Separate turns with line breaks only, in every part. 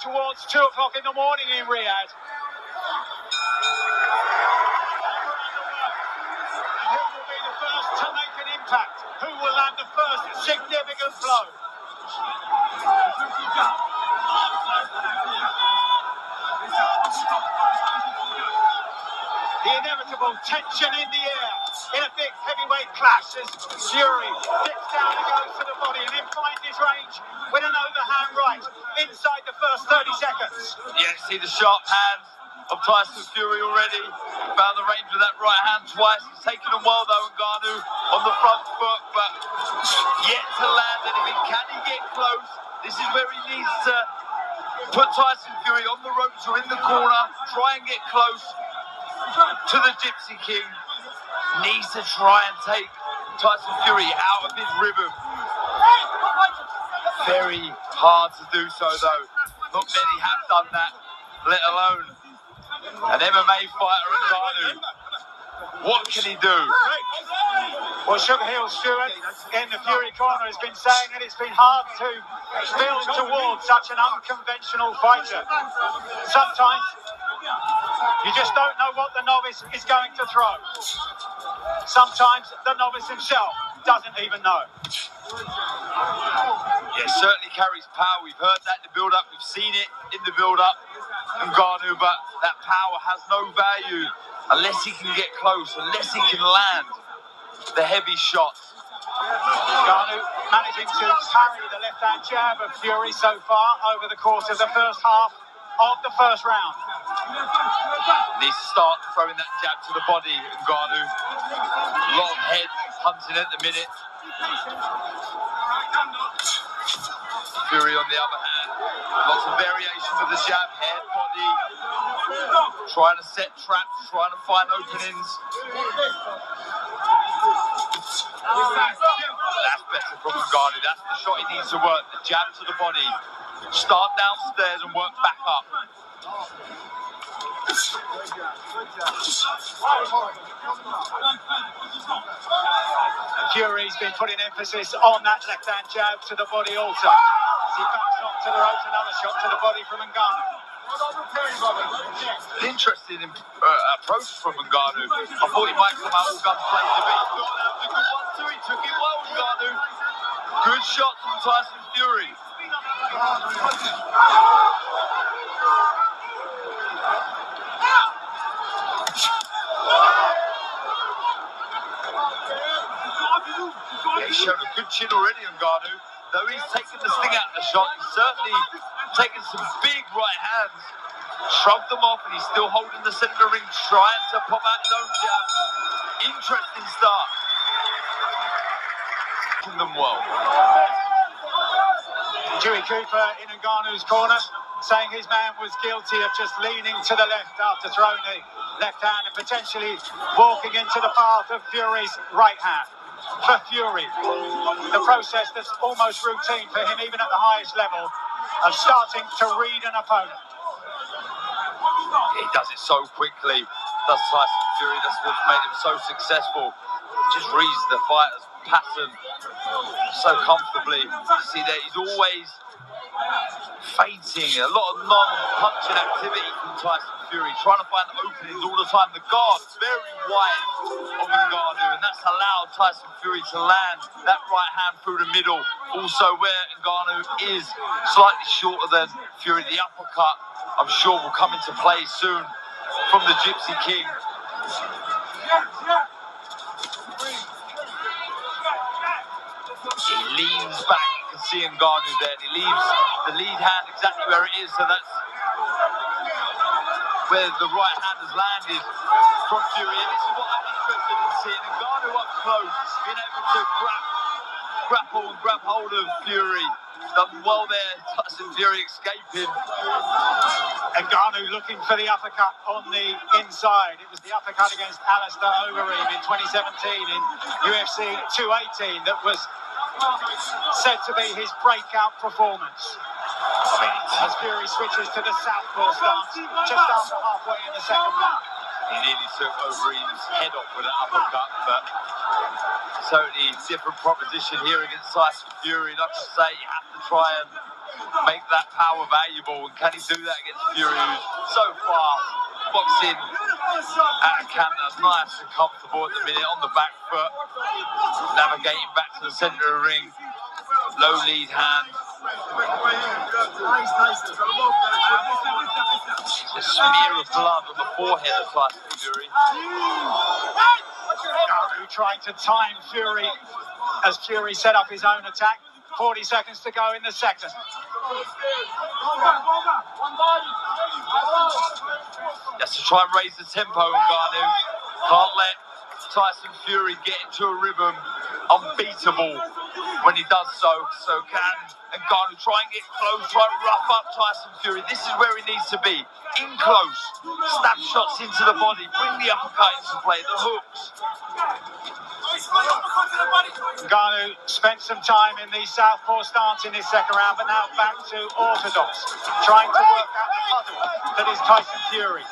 towards 2 o'clock in the morning in Riyadh. And who will be the first to make an impact? Who will land the first significant blow? The inevitable tension in the air in a big heavyweight clash as Fury dips down and goes to the body and then finds his range with an overhand right inside the first 30 seconds.
Yeah, see the sharp hands of Tyson Fury already. Found the range with that right hand twice. He's taken them well though, Ngannou on the front foot, but yet to land anything. Can he get close? This is where he needs to put Tyson Fury on the ropes or in the corner, try and get close to the Gypsy King. Needs to try and take Tyson Fury out of his rhythm. Very hard to do so though. Not many have done that, let alone an MMA fighter Ngannou. What can he do?
Well, Sugar Hill Stewart in the Fury corner has been saying that it's been hard to build towards such an unconventional fighter. Sometimes you just don't know what the novice is going to throw. Sometimes the novice himself doesn't even know.
Yeah, certainly carries power. We've heard that in the build-up. We've seen it in the build-up. Ngannou, but that power has no value unless he can get close, unless he can land the heavy shots.
Ngannou managing to parry the left-hand jab of Fury so far over the course of the first half of the first round.
Needs to start throwing that jab to the body, Ngannou. A lot of head hunting at the minute. Fury on the other hand, lots of variation with the jab, head, body, trying to set traps, trying to find openings. That's better from Ngannou, that's the shot he needs to work, the jab to the body. Start downstairs and work back up.
And Fury's been putting emphasis on that left-hand jab to the body also. As he backs off to the ropes, another shot to the body from Ngannou.
Interesting approach from Ngannou. I thought he might come out all guns blazing, but he thought that was a good one too. He took it well, Ngannou. Good shot from Tyson Fury. Yeah, he's shown a good chin already, Ngannou. Though he's taken the sting out of the shot, he's certainly taken some big right hands. Shrugged them off, and he's still holding the centre of the ring, trying to pop out his own jab. Interesting start. Them well.
Dewey Cooper in Ngannou's corner, saying his man was guilty of just leaning to the left after throwing the left hand and potentially walking into the path of Fury's right hand. For Fury, the process that's almost routine for him, even at the highest level, of starting to read an opponent.
He does it so quickly, does Tyson Fury. That's what's made him so successful. Just reads the fighter's pattern so comfortably. You see that he's always feinting, a lot of non-punching activity from Tyson Fury, trying to find openings all the time. The guard's very wide of Ngannou, and that's allowed Tyson Fury to land that right hand through the middle. Also where Ngannou is slightly shorter than Fury, the uppercut, I'm sure, will come into play soon from the Gypsy King. He leans back, you can see Ngannou there, and he leaves the lead hand exactly where it is, so that's where the right hand has landed from Fury. And this is what I'm interested in seeing, Ngannou up close, being able to grapple and grab hold of Fury. Done well there, Tyson Fury escaping.
Ngannou looking for the uppercut on the inside. It was the uppercut against Alistair Overeem in 2017 in UFC 218 that was said to be his breakout performance. As Fury switches to the southpaw stance just after halfway in the second round.
He nearly took Overeem's head off with an uppercut, but totally different proposition here against Tyson Fury. Like I say, you have to try and make that power valuable, and can he do that against Fury, who's so far boxing at a canter, nice and comfortable at the minute on the back foot, navigating back to the centre of the ring, low lead hand. A smear of blood on the forehead of Tyson Fury.
Ngannou trying to time Fury as Fury set up his own attack. 40 seconds to go in the second.
Has to try and raise the tempo, Ngannou. Can't let Tyson Fury get into a rhythm. Unbeatable when he does so. So can Ngannou try and get close, try and rough up Tyson Fury. This is where he needs to be. In close. Stab shots into the body. Bring the uppercut into play. The hooks.
Ngannou spent some time in the southpaw stance in his second round, but now back to orthodox, trying to work out the puzzle that is Tyson Fury.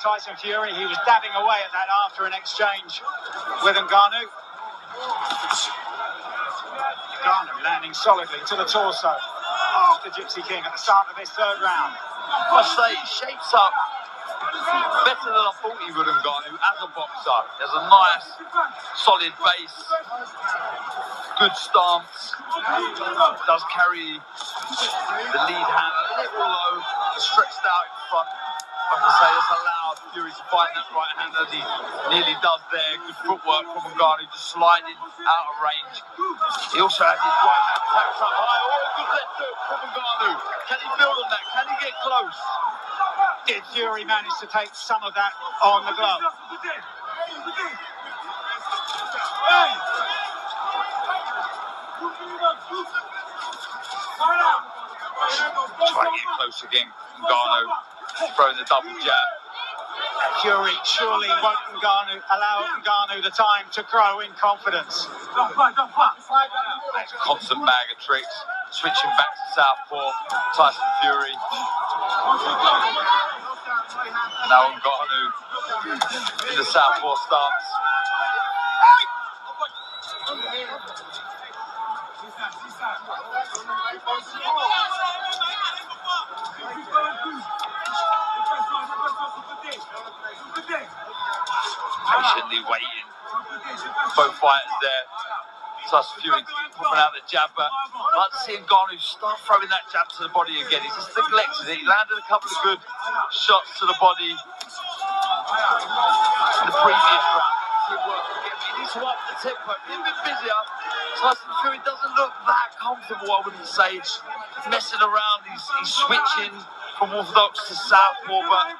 Tyson Fury, he was dabbing away at that after an exchange with Ngannou. Ngannou landing solidly to the torso of the Gypsy King at the start of this third round.
I must say, he shapes up better than I thought he would, Ngannou, as a boxer. He has a nice, solid base, good stance, does carry the lead hand a little low, stretched out in front. Like I say, it's allowed Fury to find that right hand as he nearly does there. Good footwork from Ngannou, just sliding out of range. He also has his right hand tapped up high. Oh, good left hook from Ngannou. Can he build on that? Can he get close?
Did Fury manage to take some of that on the glove?
Trying to get close again, Ngannou. Throwing the double jab.
Fury surely won't allow Ngannou the time to grow in confidence.
That's a constant bag of tricks. Switching back to southpaw. Tyson Fury. Now Ngannou in the southpaw stance. Patiently waiting. Both fighters there. Tyson Fury popping out the jab, but I'd like to see Ngannou start throwing that jab to the body again. He's just neglected it. He landed a couple of good shots to the body in the previous round. He needs to up the tempo. He's a bit busier. Tyson Fury doesn't look that comfortable, I wouldn't say. He's messing around. He's switching from orthodox to southpaw, but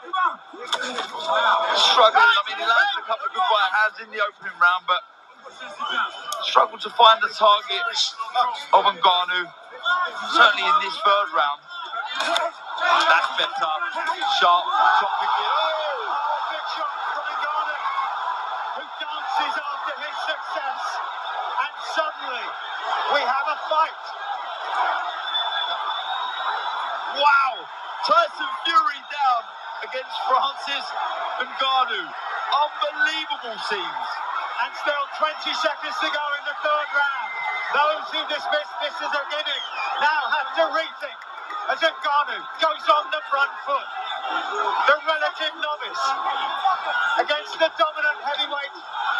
struggling. I mean, he landed a couple of good right hands in the opening round, but struggled to find the target of Ngannou. Certainly in this third round. That's better. Sharp shot again.
Oh, big shot from Ngannou, who dances after his success. And suddenly, we have a fight.
Wow! Tyson Fury down against Francis Ngannou. Unbelievable scenes.
And still 20 seconds to go in the third round. Those who dismissed this as a gimmick now have to rethink as Ngannou goes on the front foot. The relative novice against the dominant heavyweight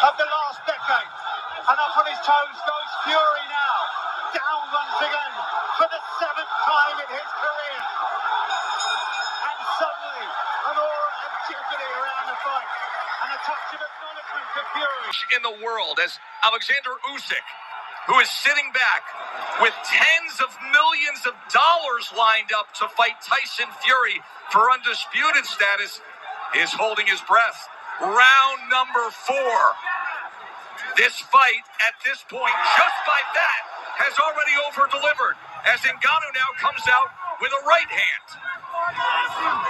of the last decade. And up on his toes goes Fury now. Down once again for the 7th time in his career. And suddenly an aura of jeopardy around the fight. And a touch of acknowledgement to Fury.
In the world as Alexander Usyk, who is sitting back with tens of millions of dollars lined up to fight Tyson Fury for undisputed status, is holding his breath. Round number 4. This fight at this point, just by that, has already over-delivered as Ngannou now comes out with a right hand.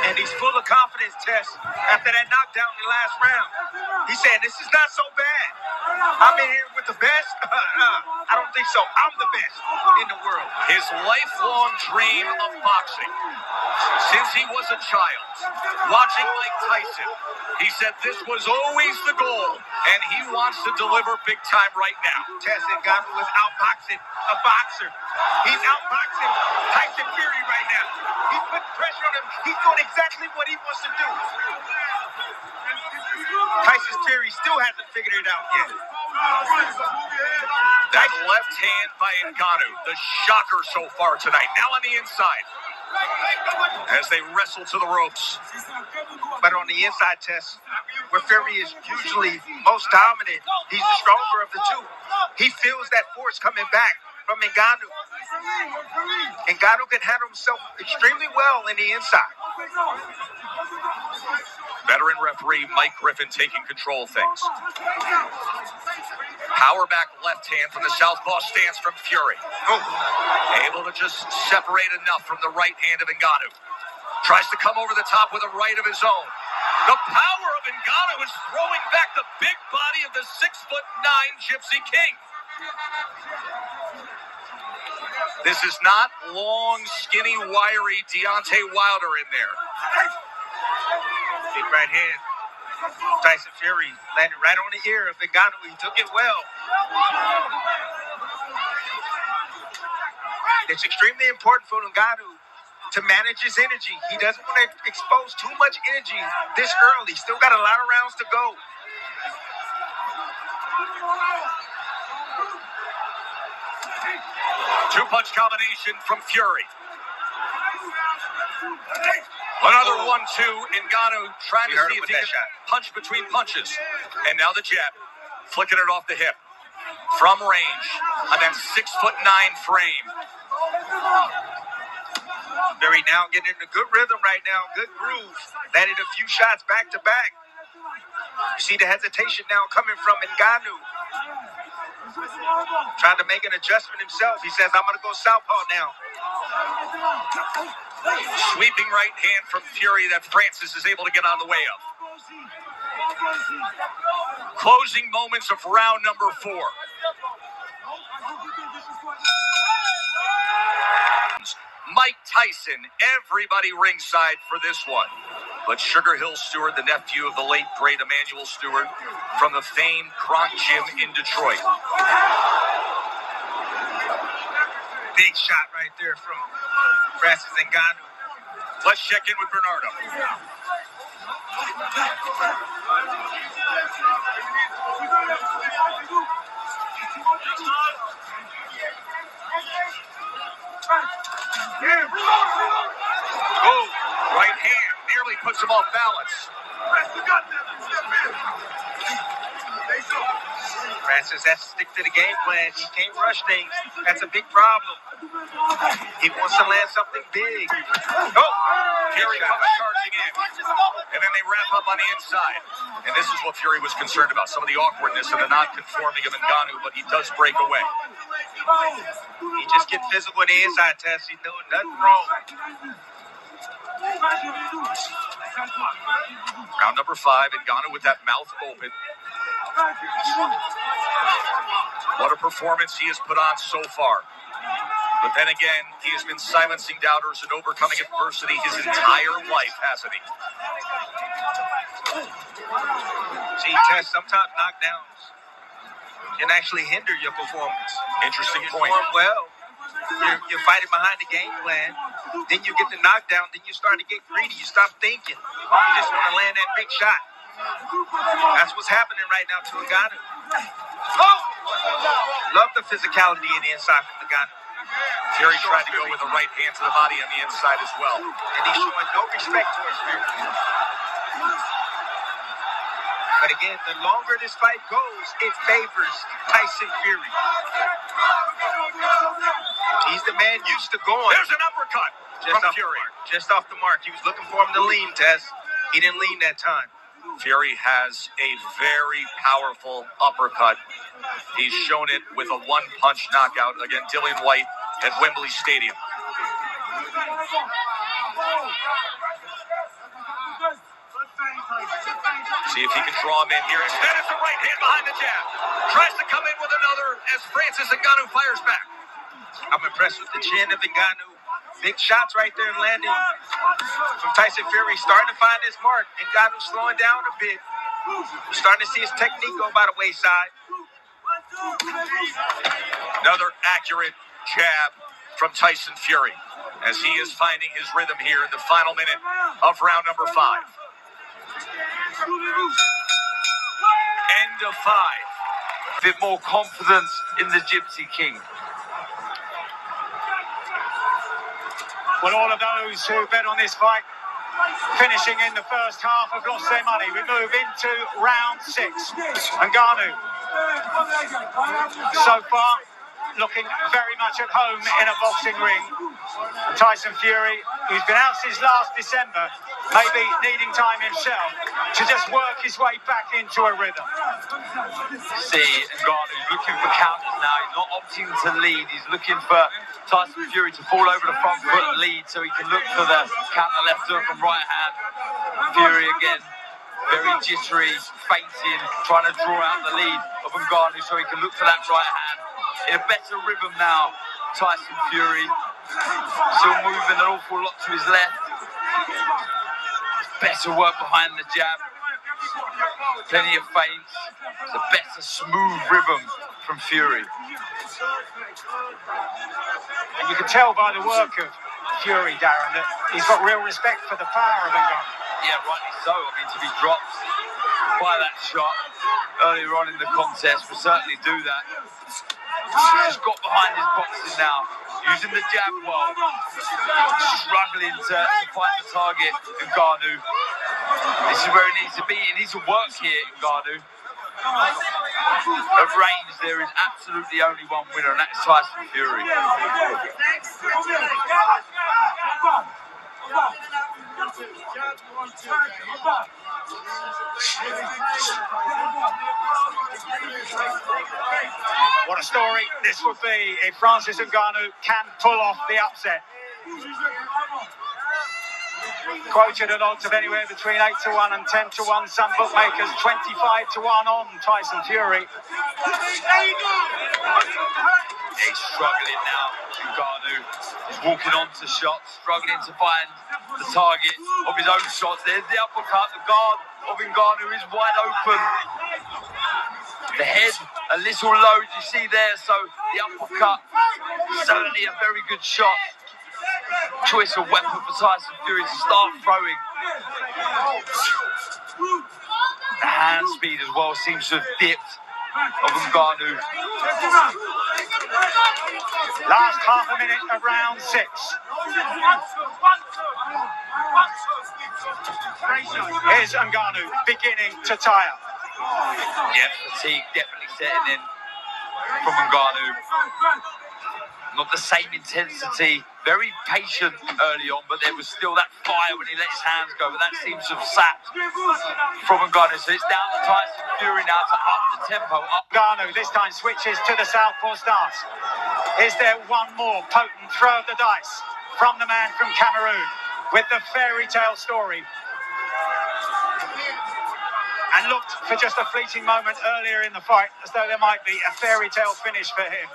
And he's full of confidence, Tess, after that knockdown in the last round. He said, this is not so bad. I'm in here with the best. I don't think so. I'm the best in the world.
His lifelong dream of boxing, since he was a child, watching Mike Tyson, he said this was always the goal, and he wants to deliver big time right now.
Tyson Ngannou was outboxing a boxer. He's outboxing Tyson Fury right now. He's putting pressure on him. He's doing exactly what he wants to do. Tyson Fury still hasn't figured it out yet.
That left hand by Ngannou, the shocker so far tonight. Now on the inside, as they wrestle to the ropes.
But on the inside, Tess, where Fury is usually most dominant, he's the stronger of the two. He feels that force coming back from Ngannou. Ngannou can handle himself extremely well in the inside.
Veteran referee Mike Griffin taking control of things. Power back left hand from the southpaw stance from Fury. Able to just separate enough from the right hand of Ngannou. Tries to come over the top with a right of his own. The power of Ngannou is throwing back the big body of the 6'9" Gypsy King. This is not long, skinny, wiry Deontay Wilder in there.
Big right hand. Tyson Fury landed right on the ear of Ngannou. He took it well. It's extremely important for Ngannou to manage his energy. He doesn't want to expose too much energy this early. Still got a lot of rounds to go.
Two-punch combination from Fury. Another 1-2. Ngannou trying to see if he can punch between punches. And now the jab. Flicking it off the hip. From range on that 6'9" frame.
Fury now getting in a good rhythm right now. Good groove. Landed a few shots back to back. You see the hesitation now coming from Ngannou. Trying to make an adjustment himself. He says, I'm going to go southpaw now.
Sweeping right hand from Fury that Francis is able to get on the way of. Closing moments of round number 4. Mike Tyson, everybody ringside for this one. But Sugar Hill Stewart, the nephew of the late, great Emmanuel Stewart, from the famed Kronk Gym in Detroit.
Big shot right there from Francis Ngannou.
Let's check in with Bernardo. Oh, right hand nearly puts him off balance.
Francis has to stick to the game plan. He can't rush things. That's a big problem. He wants to land something big.
Oh, Fury comes charging in. And then they wrap up on the inside. And this is what Fury was concerned about. Some of the awkwardness and the non-conforming of Ngannou, but he does break away.
He just gets physical on the inside, Tess. He's doing nothing wrong.
Round number 5, Ngannou with that mouth open. What a performance he has put on so far. But then again, he has been silencing doubters and overcoming adversity his entire life, hasn't he?
See, Tess, sometimes knockdowns can actually hinder your performance.
Interesting
You
point.
perform well. You're fighting behind the game plan. Then you get the knockdown. Then you start to get greedy. You stop thinking. You just want to land that big shot. That's what's happening right now to Ngannou. Love the physicality in the inside from Ngannou.
Fury tried to go with the right hand to the body on the inside as well.
And he's showing no respect towards Fury. But again, the longer this fight goes, it favors Tyson Fury. He's the man used to going.
There's an uppercut from Fury.
Just off the mark. He was looking for him to lean, Tess. He didn't lean that time.
Fury has a very powerful uppercut. He's shown it with a one-punch knockout against Dillian White at Wembley Stadium. See if he can draw him in here. Instead, it's a right hand behind the jab. Tries to come in with another as Francis Ngannou fires back.
I'm impressed with the chin of Ngannou. Big shots right there landing from Tyson Fury. Starting to find his mark. Ngannou slowing down a bit. Starting to see his technique go by the wayside.
Another accurate jab from Tyson Fury as he is finding his rhythm here in the final minute of round number 5. End of 5.
A bit more confidence in the Gypsy King.
Well, all of those who bet on this fight finishing in the first half have lost their money. We move into round 6. Ngannou, so far, looking very much at home in a boxing ring. Tyson Fury, who's been out since last December, maybe needing time himself to just work his way back into a rhythm.
See, Ngannou's looking for counters now. He's not opting to lead. He's looking for Tyson Fury to fall over the front foot and lead so he can look for the counter left hook and right hand. Fury again, very jittery, feinting, trying to draw out the lead of Ngannou so he can look for that right hand. In a better rhythm now, Tyson Fury. Still moving an awful lot to his left. Better work behind the jab. Plenty of feints. It's a better, smooth rhythm from Fury.
And you can tell by the work of Fury, Darren, that he's got real respect for the power of Ngannou.
Yeah, rightly so. I mean, to be dropped by that shot earlier on in the contest will certainly do that. He's just got behind his boxing now, using the jab well, struggling to find the target, Ngannou. This is where he needs to be. He needs to work here, Ngannou. At range, there is absolutely only one winner, and that's Tyson Fury.
What a story this would be if Francis Ngannou can pull off the upset. Quoted at odds of anywhere between 8-1 and 10-1. Some bookmakers 25-1 on Tyson Fury.
He's struggling now, Ngannou. He's walking onto shots, struggling to find the target of his own shots. There's the uppercut. The guard of Ngannou is wide open. The head a little low, as you see there, so the uppercut, certainly a very good shot. Choice of weapon for Tyson Fury to start throwing. The hand speed as well seems to have dipped of Ngannou.
Last half a minute of round 6. Here's Ngannou beginning to tire.
Yeah, fatigue definitely setting in from Ngannou. Not the same intensity, very patient early on, but there was still that fire when he let his hands go, but that seems to have sapped from Ngannou. So it's down to Tyson Fury now to up the tempo.
Ngannou this time switches to the southpaw stance. Is there one more potent throw of the dice from the man from Cameroon with the fairy tale story? And looked for just a fleeting moment earlier in the fight as though there might be a fairy tale finish for him.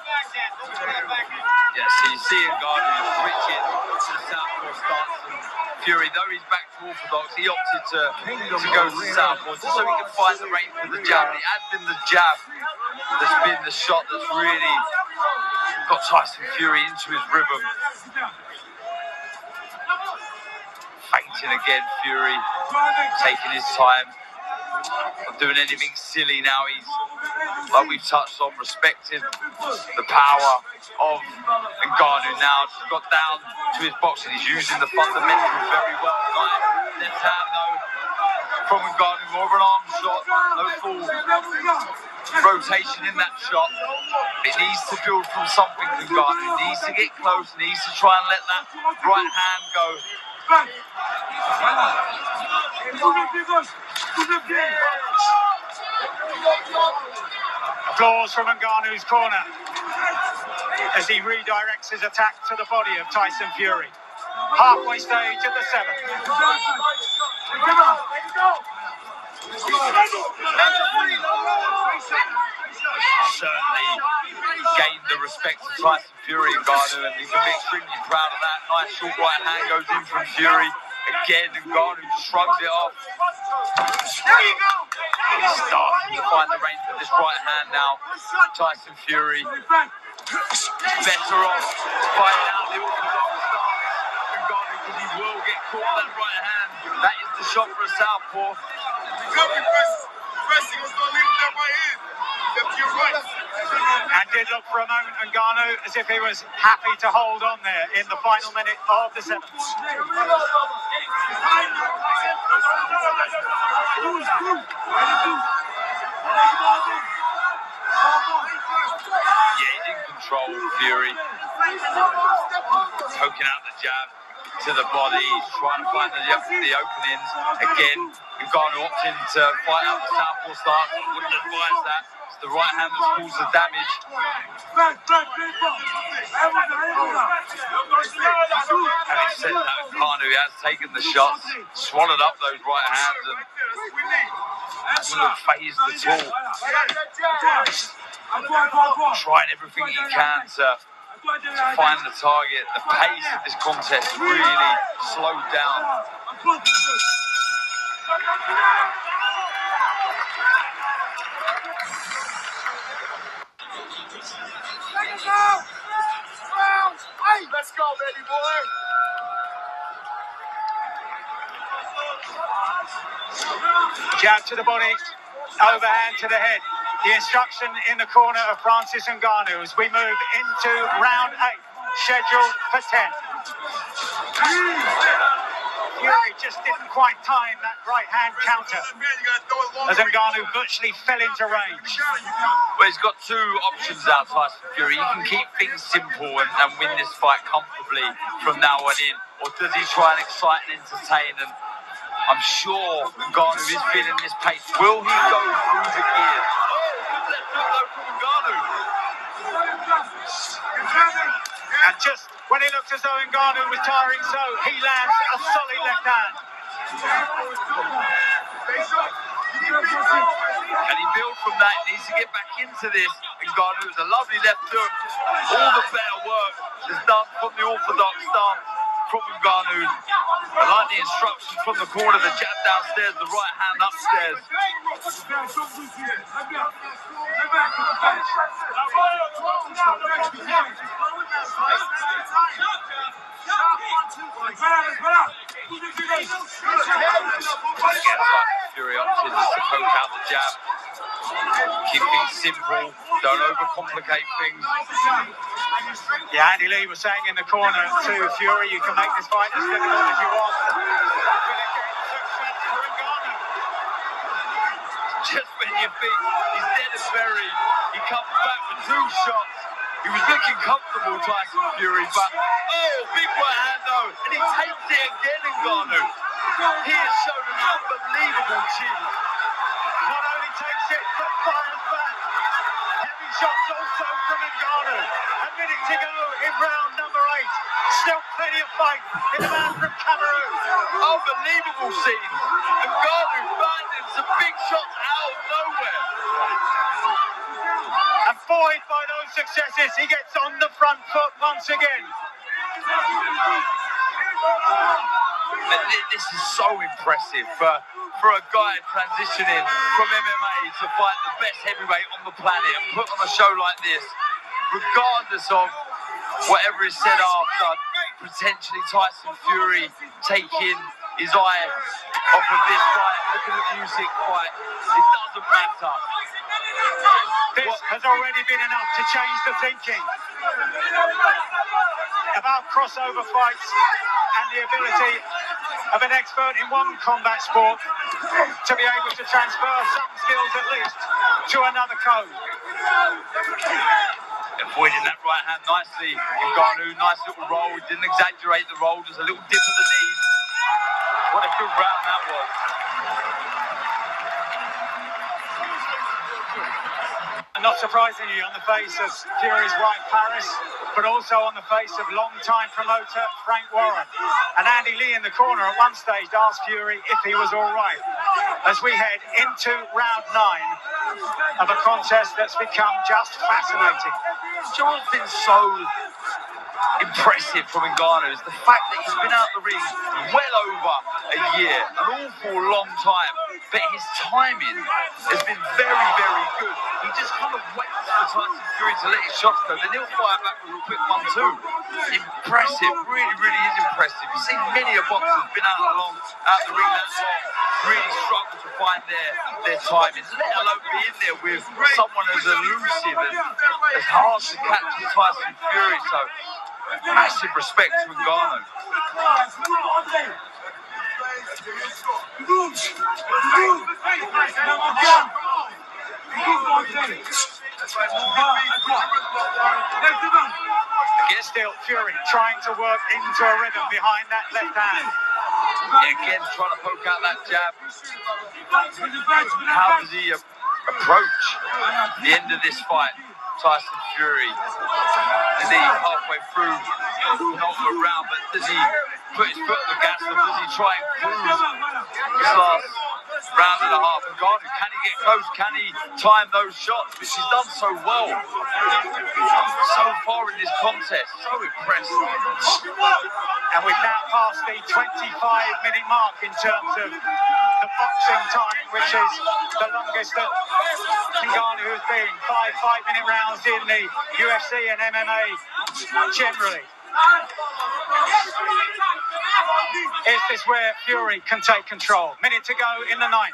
Yeah, so you see Ngannou switching to the southpaw stance, and Fury, though he's back to orthodox, he opted to go to the southpaw just so he can find the range with the jab. And it has been the jab that's been the shot that's really got Tyson Fury into his rhythm. Feinting again, Fury, taking his time. Not doing anything silly now. He's, like we've touched on, respecting the power of Ngannou now. He's got down to his boxing. He's using the fundamentals very well tonight. Left hand though from Ngannou, more of an arm shot. No full rotation in that shot. It needs to build from something, Ngannou. He needs to get close. He needs to try and let that right hand go.
Applause from Ngannou's corner as he redirects his attack to the body of Tyson Fury. halfway stage of the 7th.
Certainly gained the respect of Tyson Fury and Ngannou, and he can be extremely proud of that. Nice short right hand goes in from Fury. Again, Ngannou shrugs it off. He's starting to find the range with this right hand now. Tyson Fury better off fighting out the orthodox stance. Ngannou, because he will get caught with that right hand. That is the shot for a southpaw.
And did look for a moment, Ngannou, as if he was happy to hold on there in the final minute of the 7th.
Yeah, he's in control, Fury. Poking out the jab to the body. He's trying to find the openings. Again, Ngannou opting to fight out the southpaw start. Wouldn't advise that. It's the right hand that caused the damage. Having said that, Ngannou has taken the shots, swallowed up those right hands, and hasn't looked phased at all. Trying everything he can to find the target. The pace of this contest really slowed down.
Let's go, baby boy.
Jab to the body, overhand to the head. The instruction in the corner of Francis Ngannou as we move into round 8, scheduled for 10. Fury just didn't quite time that right hand counter as Ngannou virtually fell into range.
Well, he's got two options out, Tyson Fury. He can keep things simple and win this fight comfortably from now on in, or does he try and excite and entertain? And I'm sure Ngannou is feeling this pace. Will he go through the gears? Oh, good left hook though from Ngannou.
And just when it looked as though Ngannou was tiring so, he lands a solid left hand.
Can he build from that? He needs to get back into this. Ngannou is a lovely left hook. All the better work is done from the orthodox stance from Ngannou. I like the instructions from the corner, the jab downstairs, the right hand upstairs. Fury opted to poke out the jab. Keep things simple, don't overcomplicate things.
Yeah, Andy Lee was saying in the corner to Fury, you can make this fight as difficult as you want.
Just when you think he's dead and buried, he comes back with two shots. He was looking comfortable, Tyson Fury, but big right hand though, and he takes it again, Ngannou. He has shown an unbelievable chin.
Not only takes it, but fires back. Heavy shots also from Ngannou. A minute to go in round number 8. Still plenty of fight in the man from Cameroon.
Unbelievable scene. Ngannou finding some big shots out of nowhere.
And buoyed by those successes, he gets on the front foot once again.
This is so impressive for a guy transitioning from MMA to fight the best heavyweight on the planet and put on a show like this, regardless of whatever is said after, potentially Tyson Fury taking his eye off of this fight, looking at the music fight. It doesn't matter.
This has already been enough to change the thinking about crossover fights and the ability of an expert in one combat sport to be able to transfer some skills at least to another code.
Avoiding that right hand nicely. Ngannou, nice little roll. He didn't exaggerate the roll, just a little dip of the knees. What a good round that was.
Not surprisingly, on the face of Fury's wife, Paris, but also on the face of long-time promoter Frank Warren. And Andy Lee in the corner at one stage asked Fury if he was all right. As we head into round 9 of a contest that's become just fascinating.
What's been so impressive from Ngannou is the fact that he's been out the ring well over a year, an awful long time, but his timing has been very, very good. He just kind of waits for Tyson Fury to let his shots go, then he'll fire back with a quick 1-2. Impressive, really, really is impressive. You've seen many a boxers been out the ring that long, really struggle to find their timing, let alone be in there with someone as elusive and as hard to catch as Tyson Fury. So massive respect to Ngannou.
Again, still Fury trying to work into a rhythm behind that left hand.
Again, trying to poke out that jab. How does he approach the end of this fight, Tyson Fury? Is he halfway through the penultimate round, but does he put his foot on the gas, or does he try and cruise this last round and a half? Ngannou, can he get close? Can he time those shots, which he's done so well so far in this contest? So impressive.
And we've now passed the 25-minute mark in terms of the boxing time, which is the longest that Ngannou has been. 5 5-minute rounds in the UFC and MMA generally. Is this where Fury can take control? Minute to go in the 9th.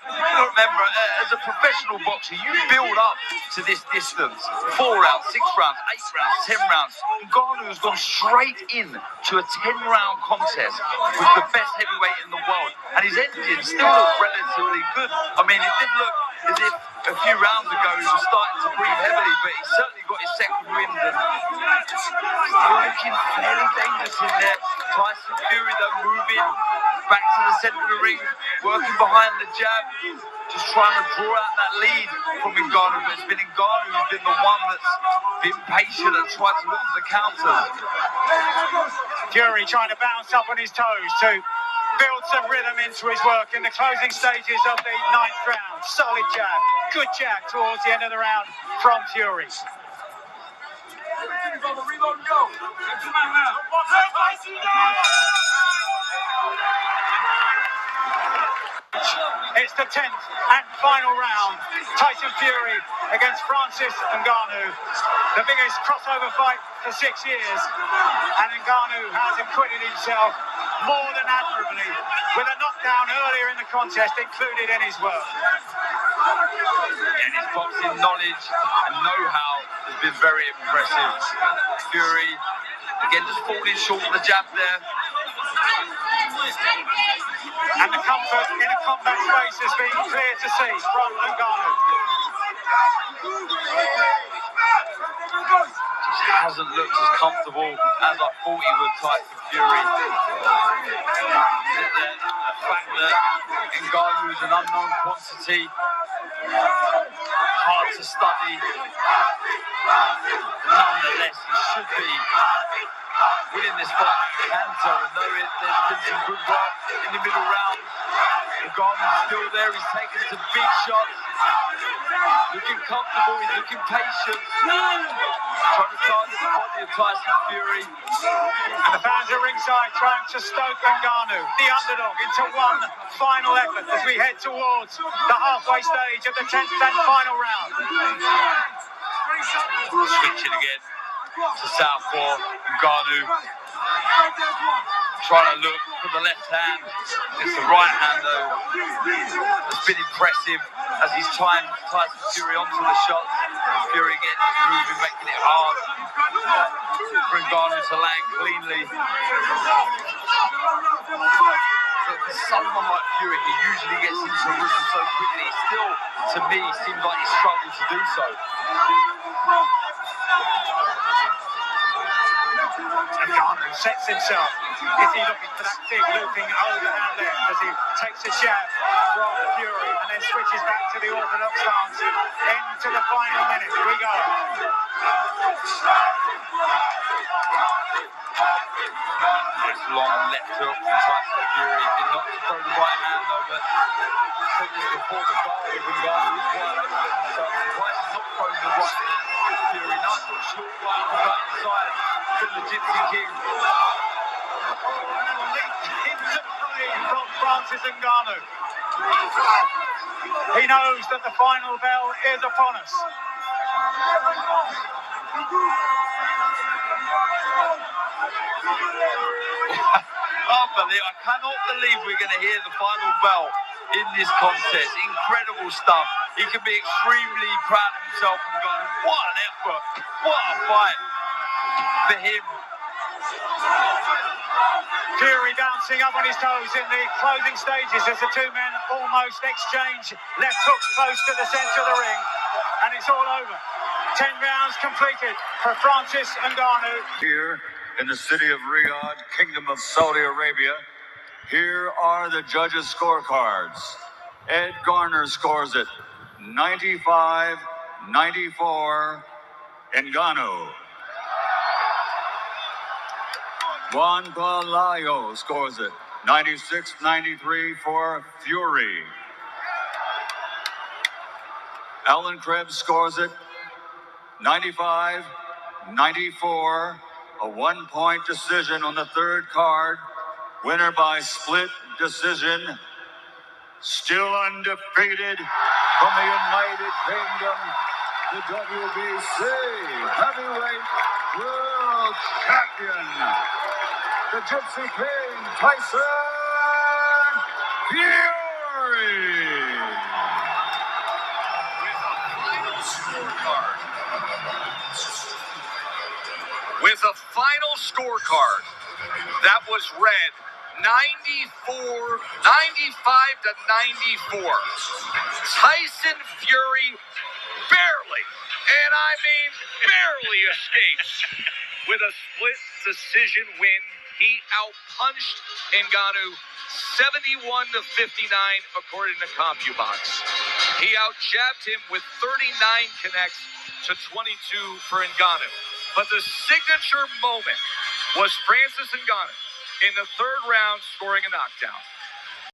Remember, as a professional boxer, you build up to this distance. 4 rounds, 6 rounds, 8 rounds, 10 rounds. Ngannou has gone straight in to a 10-round contest with the best heavyweight in the world. And his engine still looked relatively good. I mean, it did look as if a few rounds ago he was starting to breathe heavily, but he certainly got his second wind and still looking fairly dangerous in there. Tyson Fury, though, moving back to the centre of the ring, working behind the jab, just trying to draw out that lead from Ngannou, but it's been Ngannou who's been the one that's been patient and tried to look for the counters.
Fury trying to bounce up on his toes to build some rhythm into his work in the closing stages of the 9th round. Solid jab, good jab towards the end of the round from Fury. It's the 10th and final round. Tyson Fury against Francis Ngannou. The biggest crossover fight for 6 years. And Ngannou has acquitted himself more than admirably, with a knockdown earlier in the contest included in his work.
And his boxing knowledge and know-how has been very impressive. Fury, again, just falling short of the jab there.
And the comfort in a combat space has been clear to see from Ngannou.
Just hasn't looked as comfortable as I thought he would, Tyson Fury. The fact that Ngannou is an unknown quantity, hard to study. Nonetheless, he should be winning this fight at Cantor, and though there's been some good work in the middle round, Ngannou's still there, he's taking some big shots, looking comfortable, he's looking patient, trying to target the body of Tyson Fury.
And the fans at ringside trying to stoke Ngannou, the underdog, into one final effort as we head towards the halfway stage of the 10th and final round.
Switching again to southpaw, Ngannou trying to look for the left hand. It's the right hand though. It's been impressive as he's trying Tyson Fury onto the shot. Fury again just moving, making it hard for Ngannou to land cleanly. But for someone like Fury, he usually gets into a rhythm so quickly. Still, to me, seems like he's struggling to do so.
Ngannou sets himself. Is he looking for that big looping overhand there? As he takes a jab from Fury and then switches back to the orthodox stance into the final minute. We go.
Nice long left hook from Tyson Fury. Did not throw the right hand though, but I said this before, the guard of Ngannou is wide open. So Tyson's not throwing the right hand. Fury, nice little short right on the back side from the Gypsy King.
Into play from Francis Ngannou. He knows that the final bell is upon us.
Unbelievable. I cannot believe we're going to hear the final bell in this contest. Incredible stuff. He can be extremely proud of himself and going, what an effort. What a fight for him.
Fury bouncing up on his toes in the closing stages as the two men almost exchange left hooks close to the centre of the ring. And it's all over. 10 rounds completed for Francis Ngannou.
Here in the city of Riyadh, Kingdom of Saudi Arabia, here are the judges' scorecards. Ed Garner scores it 95-94 Ngannou. Juan Palacio scores it 96-93 for Fury. Alan Krebs scores it 95-94, a one-point decision on the third card. Winner by split decision, still undefeated from the United Kingdom, the WBC Heavyweight World Champion, the Gypsy King, Tyson Fury.
With a final scorecard that was read 95-94. Tyson Fury barely, and I mean barely, escapes with a split decision win. He outpunched Ngannou 71-59 according to CompuBox. He outjabbed him with 39 connects to 22 for Ngannou. But the signature moment was Francis Ngannou in the third round scoring a knockdown.